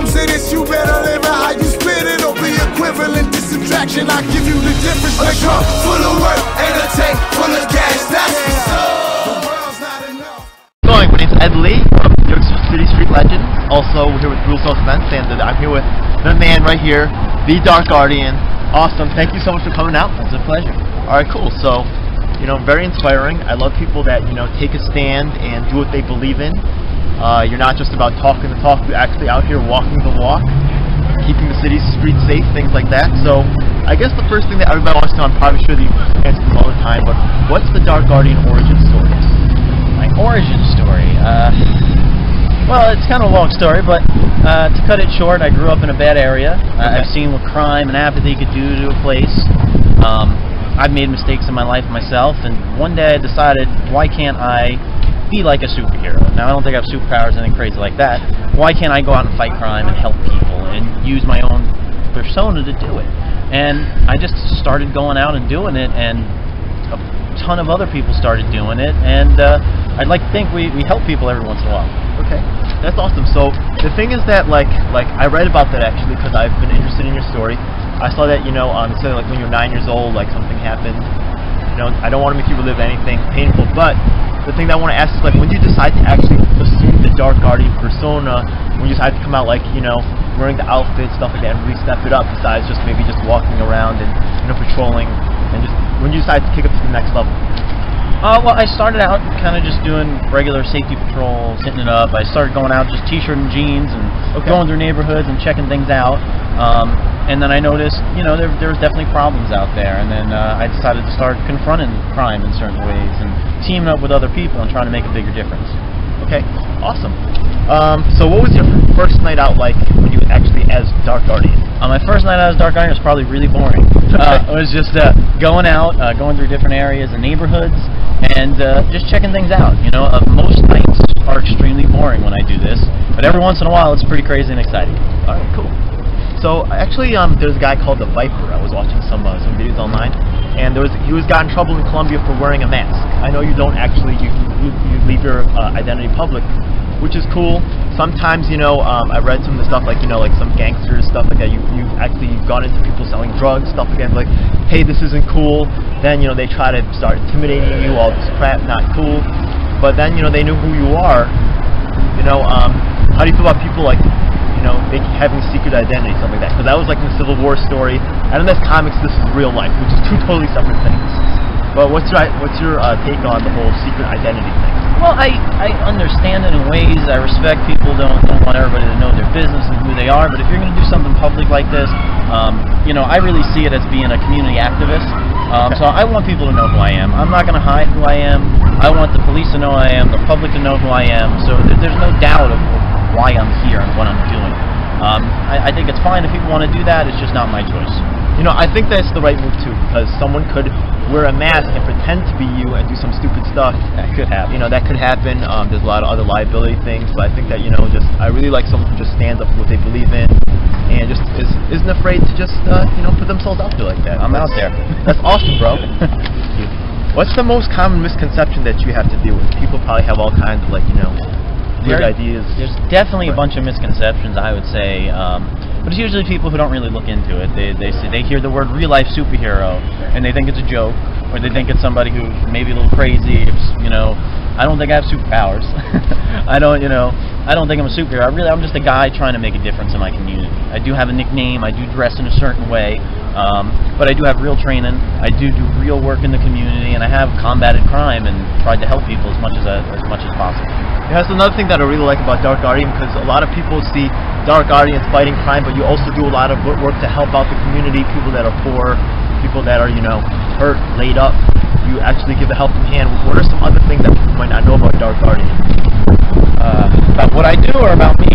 comes to this, you better live it how you spit it, or be equivalent to subtraction. I give you the difference. A trunk full of work and a tank full of gas. That's what's up. The world's not enough. My name's Ed Lee from New York City Street Legends. Also, we're here with Brutal Self-Defense, and I'm here with the man right here, the Dark Guardian. Awesome. Thank you so much for coming out. It's a pleasure. Alright, cool. So, very inspiring. I love people that, take a stand and do what they believe in. You're not just about talking the talk, you're actually out here walking the walk, keeping the city's streets safe, things like that. So, I guess the first thing that everybody wants to know, I'm probably sure that you answer this all the time, but what's the Dark Guardian origin story? My origin story? Well, it's kind of a long story, but to cut it short, I grew up in a bad area. I've seen what crime and apathy could do to a place. I've made mistakes in my life myself, and one day I decided, why can't I be like a superhero? Now, I don't think I have superpowers or anything crazy like that. Why can't I go out and fight crime and help people and use my own persona to do it? And I just started going out and doing it, and a ton of other people started doing it, and I'd like to think we help people every once in a while. Okay, that's awesome. So the thing is that like I read about that actually because I've been interested in your story. I saw that so like when you're 9 years old, like something happened. I don't want to make you relive anything painful, but the thing that I want to ask is like when did you decide to actually assume the Dark Guardian persona? When you decided to come out like wearing the outfit, stuff like that, and really step it up besides just maybe just walking around and patrolling, and just when you decided to kick it to the next level? Well, I started out kind of just doing regular safety patrols, hitting it up. I started going out just t-shirt and jeans and going through neighborhoods and checking things out. And then I noticed, there was definitely problems out there. And then I decided to start confronting crime in certain ways and teaming up with other people and trying to make a bigger difference. Okay, awesome. So what was your first night out like when you actually as Dark Guardian? My first night out as Dark Guardian was probably really boring. It was just going out, going through different areas and neighborhoods, and just checking things out. Most nights are extremely boring when I do this, but every once in a while it's pretty crazy and exciting. All right, cool. So actually, there's a guy called the Viper. I was watching some videos online, and he got in trouble in Colombia for wearing a mask. I know you don't actually you leave your identity public, which is cool. Sometimes I read some of the stuff like like some gangsters stuff like that. You've actually gone into people selling drugs, stuff like that. Like, hey, this isn't cool. Then they try to start intimidating you. All this crap, not cool. But then they knew who you are. How do you feel about people like having secret identity, something like that? Because that was like in the Civil War story. And in this comics, this is real life, which is two totally separate things. But what's your take on the whole secret identity thing? Well, I understand it in ways. I respect people don't want everybody to know their business and who they are. But if you're going to do something public like this, I really see it as being a community activist. So I want people to know who I am. I'm not going to hide who I am. I want the police to know who I am, the public to know who I am. So there's no doubt of why I'm here and what I'm doing. I think it's fine if people want to do that. It's just not my choice. I think that's the right move too, because someone could wear a mask and pretend to be you and do some stupid stuff. That could happen. That could happen. There's a lot of other liability things, but I think that I really like someone who just stands up for what they believe in and just isn't afraid to just put themselves out there like that. I'm out there. That's awesome, bro. What's the most common misconception that you have to deal with? People probably have all kinds of weird ideas. There's definitely a bunch of misconceptions, I would say, but it's usually people who don't really look into it. They hear the word real life superhero and they think it's a joke, or they think it's somebody who's maybe a little crazy. I don't think I have superpowers. I don't think I'm a superhero. I'm just a guy trying to make a difference in my community. I do have a nickname. I do dress in a certain way, but I do have real training. I do real work in the community, and I have combated crime and tried to help people as much as possible. Yeah, that's another thing that I really like about Dark Guardian, because a lot of people see Dark Guardians fighting crime, but you also do a lot of work to help out the community, people that are poor, people that are hurt, laid up. You actually give a helping hand. What are some other things that people might not know about Dark Guardian? About what I do or about me?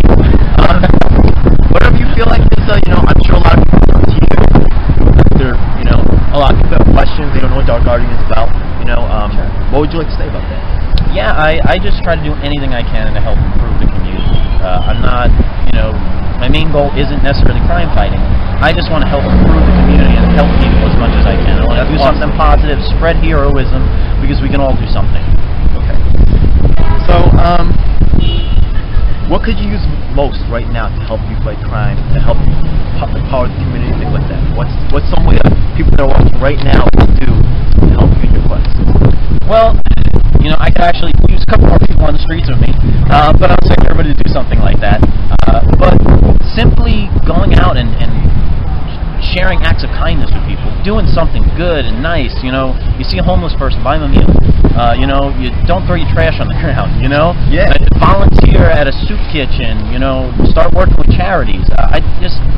Whatever you feel like is, I'm sure a lot of people come to you. They're, a lot of people have questions. They don't know what Dark Guardian is about. Sure. What would you like to say about that? Yeah, I just try to do anything I can to help improve the community. I'm not, my main goal isn't necessarily crime fighting. I just want to help improve the community and help people as much as I can. I want to do something positive, spread heroism, because we can all do something. Okay. So, what could you use most right now to help you fight crime, to help you empower the community, things like that? What's some way that people that are watching right now can do to help you in your quest? Well, you know, I could actually use a couple more people on the streets with me, but I'm saying everybody to do something like that. But simply going out and sharing acts of kindness with people, doing something good and nice. You know, you see a homeless person, buy them a meal. You know, you don't throw your trash on the ground. You know, volunteer at a soup kitchen. You know, start working with charities.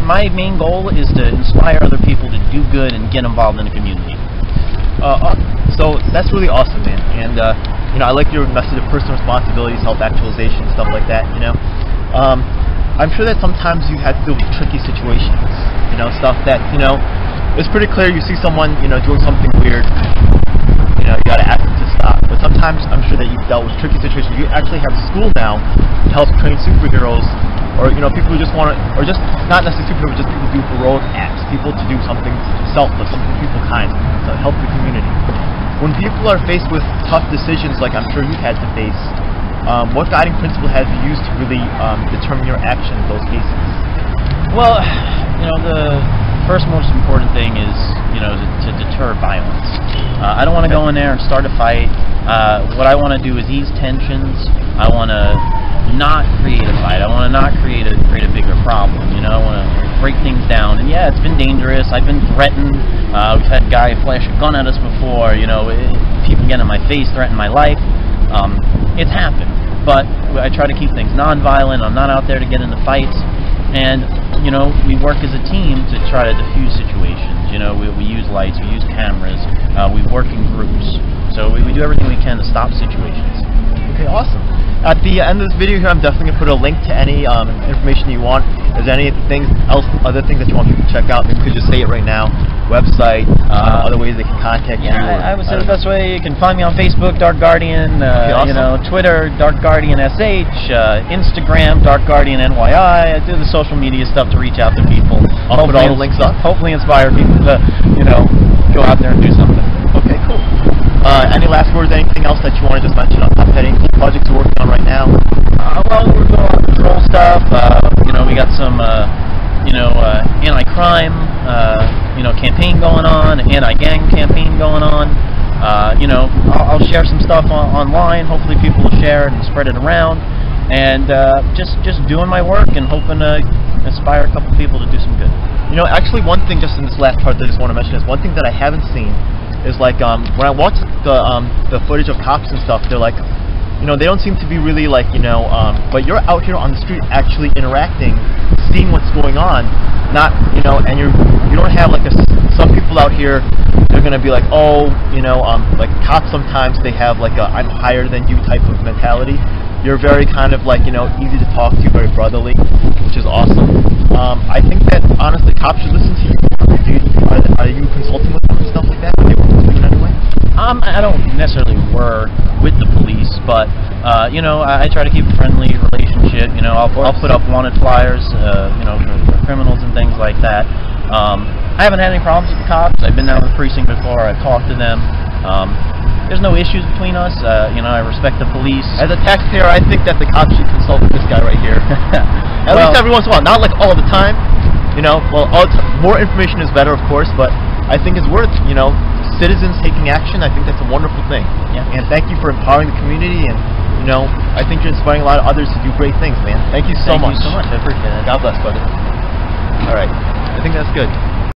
My main goal is to inspire other people to do good and get involved in the community. So that's really awesome, man. And you know, I like your message of personal responsibility, self-actualization, stuff like that. You know, I'm sure that sometimes you had to deal with tricky situations. You know, stuff that, you know, it's pretty clear you see someone, you know, doing something weird. You know, you gotta ask them to stop. But sometimes I'm sure that you've dealt with tricky situations. You actually have a school now to help train superheroes, or, you know, people who just want to, or just not necessarily superheroes, just people who do heroic acts, people to do something selfless, something people kind, to help the community. When people are faced with tough decisions like I'm sure you've had to face, what guiding principle have you used to really determine your action in those cases? Well, you know, the first most important thing is, you know, to deter violence. I don't want to go in there and start a fight. What I want to do is ease tensions. I want to not create a fight. I want to not create a bigger problem. You know, I want to break things down. And yeah, it's been dangerous. I've been threatened. We've had a guy flash a gun at us before. You know, people get in my face, threaten my life. It's happened. But I try to keep things non-violent. I'm not out there to get into fights. And, you know, we work as a team to try to diffuse situations. You know, we use lights, we use cameras, we work in groups. So we do everything we can to stop situations. Okay, awesome. At the end of this video here, I'm definitely going to put a link to any information you want. Is there anything else, other things that you want people to check out? Maybe you could just say it right now. Website, other ways they can contact you. I would say the best way, you can find me on Facebook, Dark Guardian, awesome. You know, Twitter, Dark Guardian SH, Instagram, Dark Guardian NYI. I do the social media stuff to reach out to people. I'll put all the links up. Hopefully inspire people to, you know, go out there and do something. Okay, cool. Any last words, anything else that you want to just mention on top of that? Any projects you're working on right now? Well, we're doing a lot of control stuff. You know, we got some, you know, anti-crime, you know, campaign going on, anti-gang campaign going on. You know, I'll share some stuff online. Hopefully people will share it and spread it around. And just doing my work and hoping to inspire a couple people to do some good. You know, actually one thing just in this last part that I just want to mention is one thing that I haven't seen is like when I watch the footage of cops and stuff, they're like, you know, they don't seem to be really like, you know, but you're out here on the street actually interacting, seeing what's going on, not, you know, and you don't have like some people out here, they're gonna be like, oh, you know, like cops sometimes they have like a I'm higher than you type of mentality. You're very kind of like, you know, easy to talk to, very brotherly, which is awesome. I think that honestly cops should listen to you. Are you consulting with them and stuff like that? Are they working with you in any way? I don't necessarily work with the police, but you know, I try to keep a friendly relationship. You know, I'll put up wanted flyers, you know, for criminals and things like that. I haven't had any problems with the cops. I've been down to the precinct before. I've talked to them. There's no issues between us. You know, I respect the police. As a taxpayer, I think that the cops should consult with this guy right here. At least every once in a while, not like all the time. You know, well, more information is better, of course, but I think it's worth, you know, citizens taking action. I think that's a wonderful thing. Yeah. And thank you for empowering the community, and, you know, I think you're inspiring a lot of others to do great things, man. Thank you so much. Thank you so much. I appreciate it. God bless, brother. All right. I think that's good.